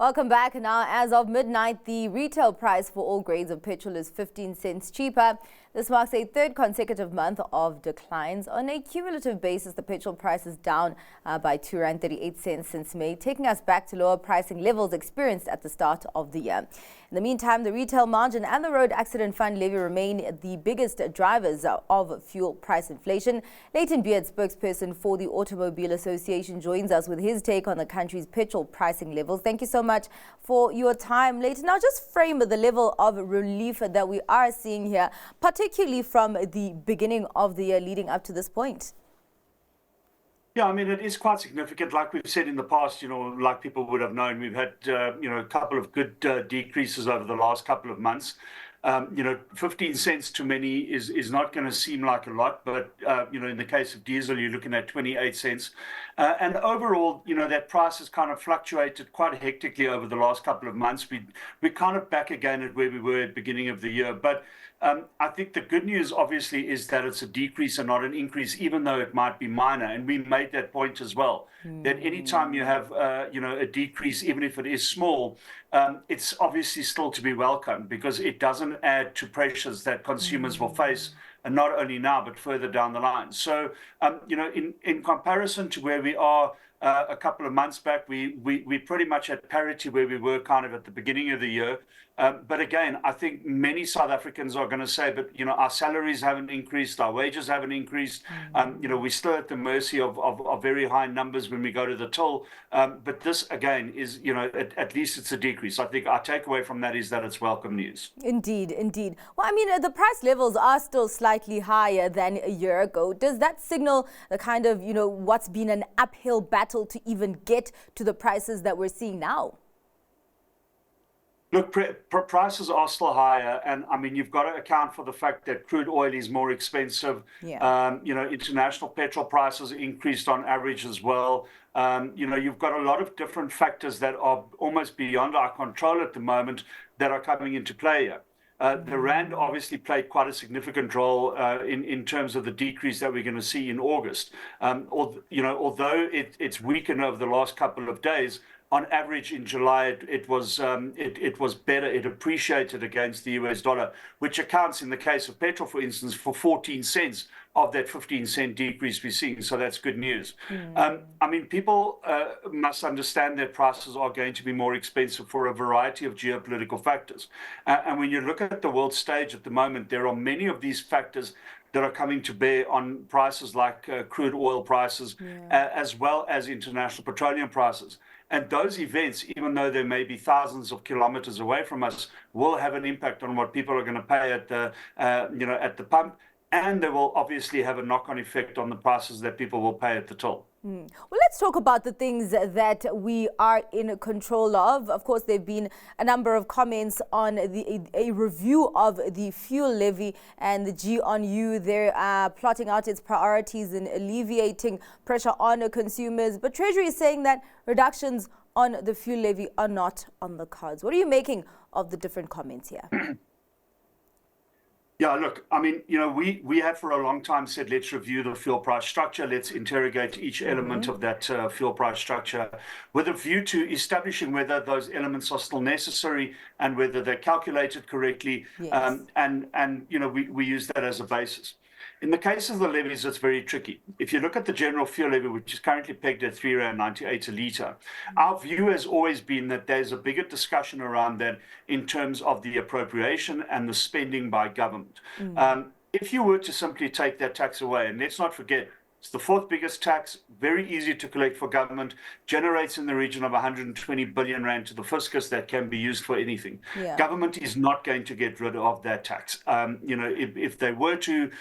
Welcome back. Now, as of midnight, the retail price for all grades of petrol is 15 cents cheaper. This marks a third consecutive month of declines. On a cumulative basis, the petrol price is down by R2.38 since May, taking us back to lower pricing levels experienced at the start of the year. In the meantime, the retail margin and the road accident fund levy remain the biggest drivers of fuel price inflation. Layton Beard, spokesperson for the Automobile Association, joins us with his take on the country's petrol pricing levels. Thank you so much for your time, Layton. Now, just frame the level of relief that we are seeing here, particularly from the beginning of the year leading up to this point. Yeah, I mean, it is quite significant. Like we've said in the past, like people would have known, we've had, a couple of good decreases over the last couple of months. 15 cents to many is not going to seem like a lot, but, in the case of diesel, you're looking at 28 cents. And overall, that price has kind of fluctuated quite hectically over the last couple of months. We're kind of back again at where we were at the beginning of the year. But I think the good news, obviously, is that it's a decrease and not an increase, even though it might be minor. And we made that point as well, that anytime you have, a decrease, even if it is small, it's obviously still to be welcomed because it doesn't add to pressures that consumers will face, and not only now, but further down the line. So, in comparison to where we are a couple of months back, we pretty much at parity where we were kind of at the beginning of the year. But again, I think many South Africans are going to say, but, our salaries haven't increased, our wages haven't increased. We're still at the mercy of very high numbers when we go to the till. But this, again, is, at least it's a decrease. I think our takeaway from that is that it's welcome news. Indeed, indeed. Well, I mean, the price levels are still slightly higher than a year ago. Does that signal the kind of, what's been an uphill battle to even get to the prices that we're seeing now? Look, prices are still higher, and I mean, you've got to account for the fact that crude oil is more expensive. Yeah. International petrol prices increased on average as well. You've got a lot of different factors that are almost beyond our control at the moment that are coming into play here. The rand obviously played quite a significant role in terms of the decrease that we're going to see in August. Although it's weakened over the last couple of days, on average in July, it was better. It appreciated against the US dollar, which accounts in the case of petrol, for instance, for 14 cents of that 15-cent decrease we're seeing. So that's good news. I mean, people must understand that prices are going to be more expensive for a variety of geopolitical factors. And when you look at the world stage at the moment, there are many of these factors that are coming to bear on prices like crude oil prices, as well as international petroleum prices. And those events, even though they may be thousands of kilometers away from us, will have an impact on what people are going to pay at the pump, and they will obviously have a knock-on effect on the prices that people will pay at the till. Well, let's talk about the things that we are in control of. Of course, there have been a number of comments on a review of the fuel levy, and the GONU. They're plotting out its priorities in alleviating pressure on consumers. But Treasury is saying that reductions on the fuel levy are not on the cards. What are you making of the different comments here? Yeah, look, I mean, we have for a long time said, let's review the fuel price structure. Let's interrogate each element of that fuel price structure with a view to establishing whether those elements are still necessary and whether they're calculated correctly. Yes. We use that as a basis. In the case of the levies, it's very tricky. If you look at the general fuel levy, which is currently pegged at R3.98 a litre, our view has always been that there's a bigger discussion around that in terms of the appropriation and the spending by government. If you were to simply take that tax away, and let's not forget, it's the fourth biggest tax, very easy to collect for government, generates in the region of 120 billion rand to the fiscus that can be used for anything. Yeah. Government is not going to get rid of that tax. If they were to,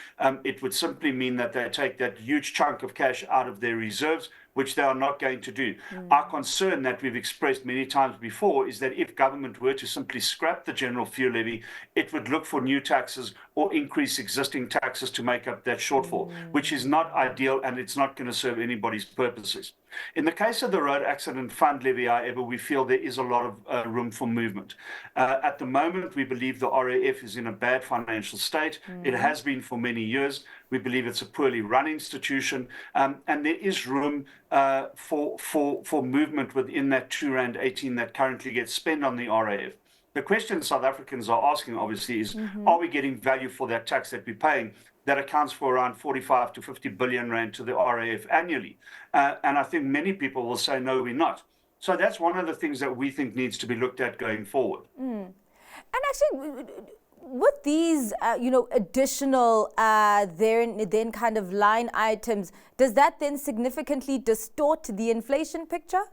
it would simply mean that they take that huge chunk of cash out of their reserves, which they are not going to do. Our concern that we've expressed many times before is that if government were to simply scrap the general fuel levy, it would look for new taxes or increase existing taxes to make up that shortfall, which is not ideal, and it's not going to serve anybody's purposes. In the case of the road accident fund levy, however, we feel there is a lot of room for movement. At the moment, we believe the RAF is in a bad financial state. It has been for many years. We believe it's a poorly run institution, and there is room for movement within that R2.18 that currently gets spent on the RAF. The question South Africans are asking, obviously, is are we getting value for that tax that we're paying that accounts for around 45 to 50 billion rand to the RAF annually? And I think many people will say, no, we're not. So that's one of the things that we think needs to be looked at going forward. And actually, with these, additional then kind of line items, does that then significantly distort the inflation picture?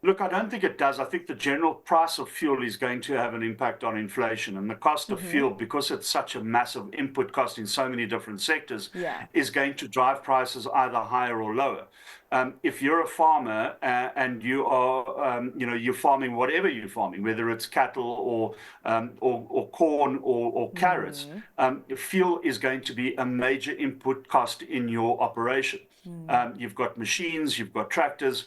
Look, I don't think it does. I think the general price of fuel is going to have an impact on inflation. And the cost of fuel, because it's such a massive input cost in so many different sectors, is going to drive prices either higher or lower. If you're a farmer and you are, you're farming whatever you're farming, whether it's cattle or corn or carrots, fuel is going to be a major input cost in your operation. You've got machines, you've got tractors,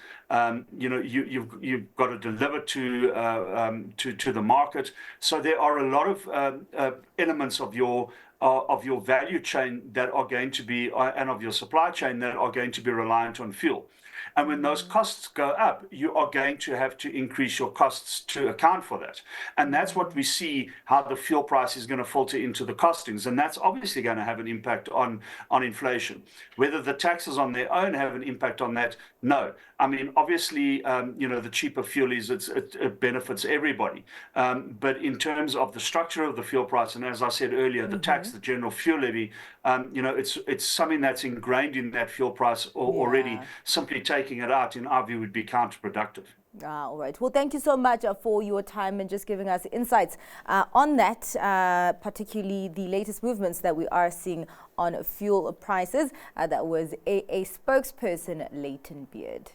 you've got to deliver to the market. So there are a lot of elements of your value chain that are going to be, and of your supply chain that are going to be reliant on fuel. And when those costs go up, you are going to have to increase your costs to account for that. And that's what we see, how the fuel price is going to filter into the costings. And that's obviously going to have an impact on inflation. Whether the taxes on their own have an impact on that, no. I mean, obviously, the cheaper fuel it benefits everybody. But in terms of the structure of the fuel price, and as I said earlier, the tax, the general fuel levy, it's something that's ingrained in that fuel price already. Simply taking it out, in our view, would be counterproductive. All right. Well, thank you so much for your time and just giving us insights on that, particularly the latest movements that we are seeing on fuel prices. That was a spokesperson, Layton Beard.